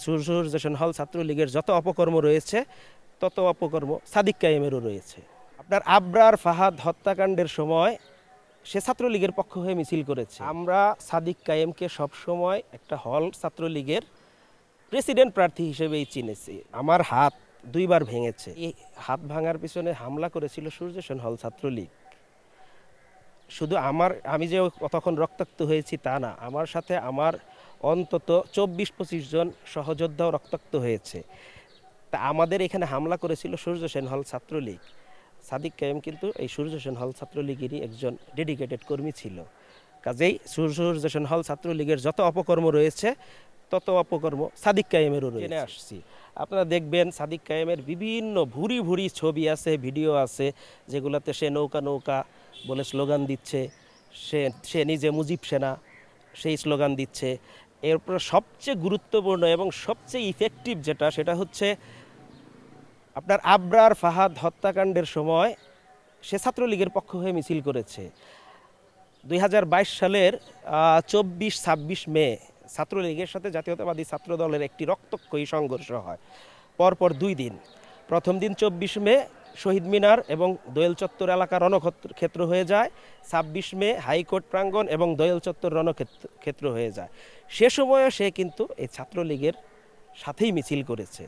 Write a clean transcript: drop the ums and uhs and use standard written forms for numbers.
সুরজেশন হল ছাত্রলীগের যত অপকর্ম রয়েছে তত অপকর্ম সাদিক কায়েমেরও রয়েছে। আপনার আবরার ফাহাদ হত্যাকাণ্ডের সময় সে ছাত্রলীগের পক্ষ হয়ে মিছিল করেছে। আমরা সাদিক কায়েমকে সবসময় একটা হল ছাত্রলীগের প্রেসিডেন্ট প্রার্থী হিসেবেই চিনেছি। আমার হাত দুইবার ভেঙেছে। এই হাত ভাঙার পিছনে হামলা করেছিল সুরজেশন হল ছাত্রলীগ। শুধু আমি যে তখন রক্তাক্ত হয়েছি তা না, আমার সাথে আমার অন্তত 24-25 জন সহযোদ্ধাও রক্তাক্ত হয়েছে। তা আমাদের এখানে হামলা করেছিল সূর্য সেন হল ছাত্রলীগ। সাদিক কায়েম কিন্তু এই সূর্য সেন হল ছাত্রলীগেরই একজন ডেডিকেটেড কর্মী ছিল। কাজেই সূর্য সেন হল ছাত্রলীগের যত অপকর্ম রয়েছে তত অপকর্ম সাদিক কায়েমেরও রয়েছে। আসছি, আপনারা দেখবেন সাদিক কায়েমের বিভিন্ন ভুরি ভুরি ছবি আছে, ভিডিও আছে, যেগুলোতে সে নৌকা নৌকা বলে স্লোগান দিচ্ছে। সে সে নিজে মুজিব সেনা সেই স্লোগান দিচ্ছে। এরপর সবচেয়ে গুরুত্বপূর্ণ এবং সবচেয়ে ইফেক্টিভ যেটা, সেটা হচ্ছে আপনার আবরার ফাহাদ হত্যাকাণ্ডের সময় সে ছাত্রলীগের পক্ষ হয়ে মিছিল করেছে। 2022 সালের 24-26 মে ছাত্রলীগের সাথে জাতীয়তাবাদী ছাত্র দলের একটি রক্তক্ষয়ী সংঘর্ষ হয় পরপর 2 দিন। প্রথম দিন 24 মে শহীদ মিনার এবং দোয়েল চত্বর এলাকা রণক্ষেত্র হয়ে যায়। 26 মে হাইকোর্ট প্রাঙ্গণ এবং দোয়েল চত্বর রণক্ষেত্র হয়ে যায়। সে সময়ও সে কিন্তু এই ছাত্রলীগের সাথেই মিছিল করেছে।